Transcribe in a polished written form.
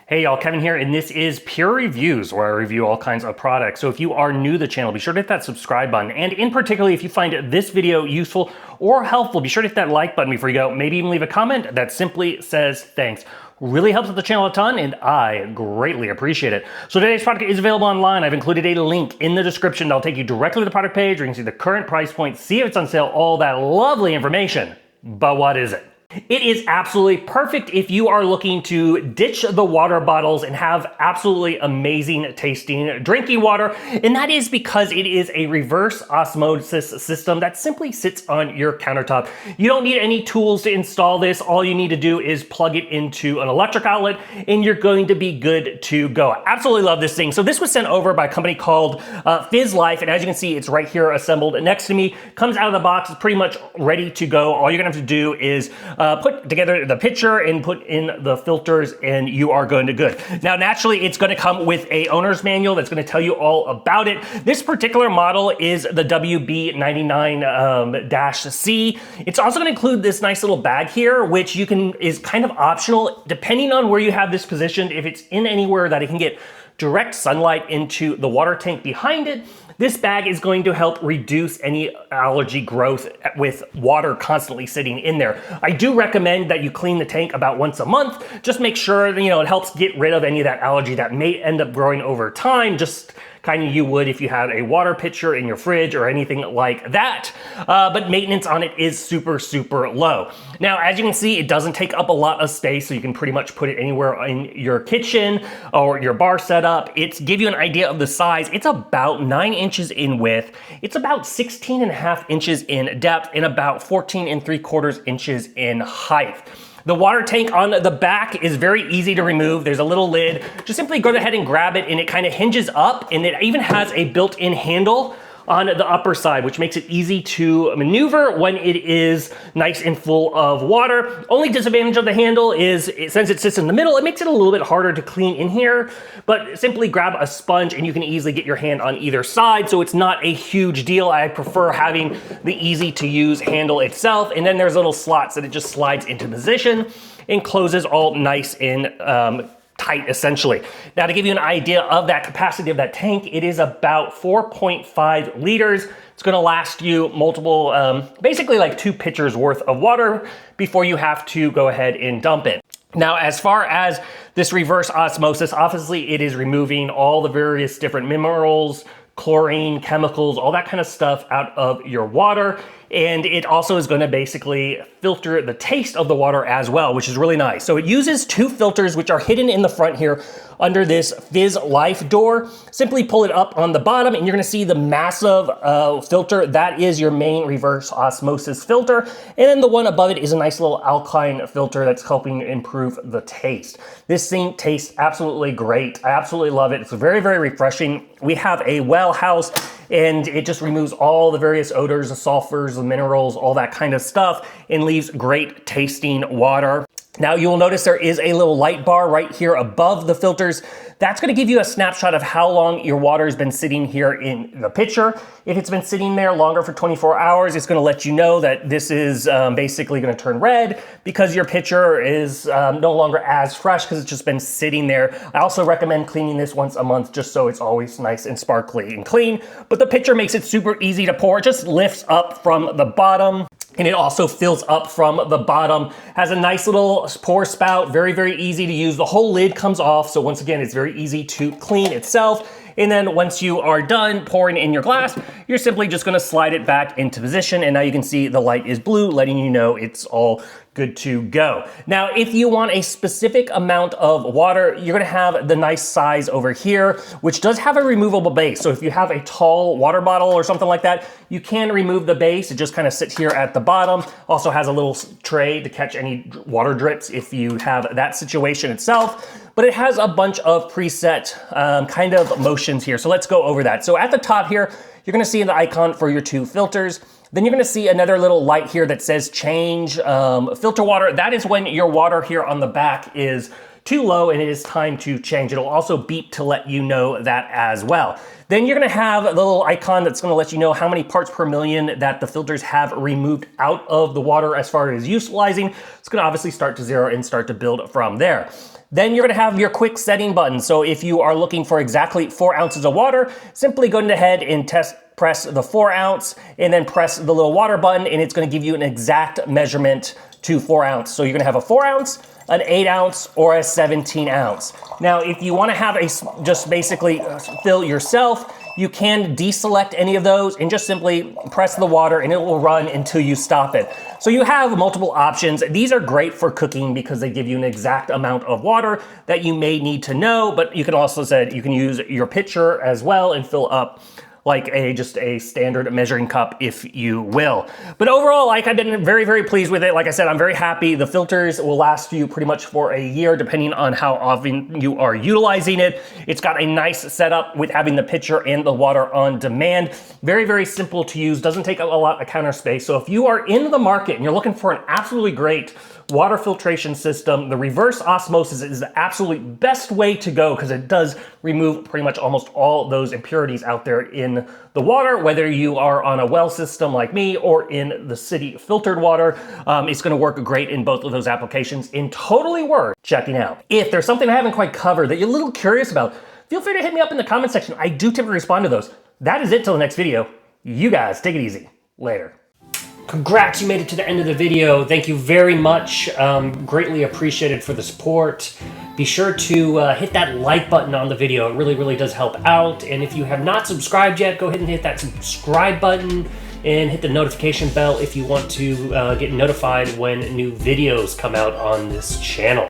Hey y'all, Kevin here, and this is Pure Reviews, where I review all kinds of products. So if you are new to the channel, be sure to hit that subscribe button. And in particular, if you find this video useful or helpful, be sure to hit that like button before you go. Maybe even leave a comment that simply says thanks. Really helps with the channel a ton, and I greatly appreciate it. So today's product is available online. I've included a link in the description that'll take you directly to the product page where you can see the current price point, see if it's on sale, all that lovely information. But what is it? It is absolutely perfect if you are looking to ditch the water bottles and have absolutely amazing tasting drinking water. And that is because it is a reverse osmosis system that simply sits on your countertop. You don't need any tools to install this. All you need to do is plug it into an electric outlet and you're going to be good to go. I absolutely love this thing. So this was sent over by a company called Frizzlife. And as you can see, it's right here assembled next to me. Comes out of the box, it's pretty much ready to go. All you're gonna have to do is put together the pitcher and put in the filters and you are going to good. Now, naturally, it's going to come with a owner's manual that's going to tell you all about it. This particular model is the WB99-C. It's also going to include this nice little bag here, which is kind of optional depending on where you have this positioned. If it's in anywhere that it can get direct sunlight into the water tank behind it, this bag is going to help reduce any allergy growth with water constantly sitting in there. I do recommend that you clean the tank about once a month. Just make sure, it helps get rid of any of that allergy that may end up growing over time, just kind of you would if you had a water pitcher in your fridge or anything like that. But maintenance on it is super, super low. Now, as you can see, it doesn't take up a lot of space, so you can pretty much put it anywhere in your kitchen or your bar setup. It's give you an idea of the size. It's about 9 inches in width. It's about 16.5 inches in depth and about 14.75 inches in height. The water tank on the back is very easy to remove. There's a little lid. Just simply go ahead and grab it and it kind of hinges up, and it even has a built-in handle on the upper side, which makes it easy to maneuver when it is nice and full of water. Only disadvantage of the handle is since it sits in the middle, it makes it a little bit harder to clean in here, but simply grab a sponge and you can easily get your hand on either side, so it's not a huge deal. I prefer having the easy to use handle itself, and then there's little slots that it just slides into position and closes all nice and tight, essentially. Now, to give you an idea of that capacity of that tank, it is about 4.5 liters. It's gonna last you multiple, basically like 2 pitchers worth of water before you have to go ahead and dump it. Now, as far as this reverse osmosis, obviously it is removing all the various different minerals, chlorine, chemicals, all that kind of stuff out of your water. And it also is going to basically filter the taste of the water as well, which is really nice. So it uses 2 filters, which are hidden in the front here under this Frizzlife door. Simply pull it up on the bottom and you're going to see the massive filter. That is your main reverse osmosis filter. And then the one above it is a nice little alkaline filter that's helping improve the taste. This thing tastes absolutely great. I absolutely love it. It's very, very refreshing. We have a well house, and it just removes all the various odors, the sulfurs, the minerals, all that kind of stuff, and leaves great tasting water. Now, you will notice there is a little light bar right here above the filters. That's going to give you a snapshot of how long your water has been sitting here in the pitcher. If it's been sitting there longer for 24 hours, it's going to let you know that this is basically going to turn red because your pitcher is no longer as fresh because it's just been sitting there. I also recommend cleaning this once a month just so it's always nice and sparkly and clean. But the pitcher makes it super easy to pour. It just lifts up from the bottom, and it also fills up from the bottom. Has a nice little pour spout, very, very easy to use. The whole lid comes off, so once again, it's very easy to clean itself. And then once you are done pouring in your glass, you're simply just gonna slide it back into position, and now you can see the light is blue, letting you know it's all good to go. Now, if you want a specific amount of water, you're gonna have the nice size over here, which does have a removable base. So if you have a tall water bottle or something like that, you can remove the base. It just kind of sits here at the bottom. Also has a little tray to catch any water drips if you have that situation itself. But it has a bunch of preset kind of motions here. So let's go over that. So at the top here, you're gonna see the icon for your 2 filters. Then you're gonna see another little light here that says change filter water. That is when your water here on the back is too low and it is time to change. It'll also beep to let you know that as well. Then you're gonna have the little icon that's gonna let you know how many parts per million that the filters have removed out of the water as far as utilizing. It's gonna obviously start to zero and start to build from there. Then you're gonna have your quick setting button. So if you are looking for exactly 4 ounces of water, simply go ahead and press the 4 ounce and then press the little water button, and it's gonna give you an exact measurement to 4 ounce. So you're gonna have a 4 ounce, an 8 ounce, or a 17 ounce. Now, if you wanna have just basically fill yourself, you can deselect any of those and just simply press the water and it will run until you stop it. So you have multiple options. These are great for cooking because they give you an exact amount of water that you may need to know, but you can also you can use your pitcher as well and fill up like just a standard measuring cup, if you will. But overall, I've been very, very pleased with it. Like I said, I'm very happy. The filters will last you pretty much for a year, depending on how often you are utilizing it. It's got a nice setup with having the pitcher and the water on demand. Very, very simple to use. Doesn't take a lot of counter space. So if you are in the market and you're looking for an absolutely great water filtration system, the reverse osmosis is the absolute best way to go because it does remove pretty much almost all those impurities out there in the water, whether you are on a well system like me or in the city filtered water. It's going to work great in both of those applications and totally worth checking out. If there's something I haven't quite covered that you're a little curious about, feel free to hit me up in the comment section. I do typically respond to those. That is it till the next video. You guys take it easy. Later. Congrats, you made it to the end of the video. Thank you very much. Greatly appreciated for the support. Be sure to hit that like button on the video. It really, really does help out. And if you have not subscribed yet, go ahead and hit that subscribe button and hit the notification bell if you want to get notified when new videos come out on this channel.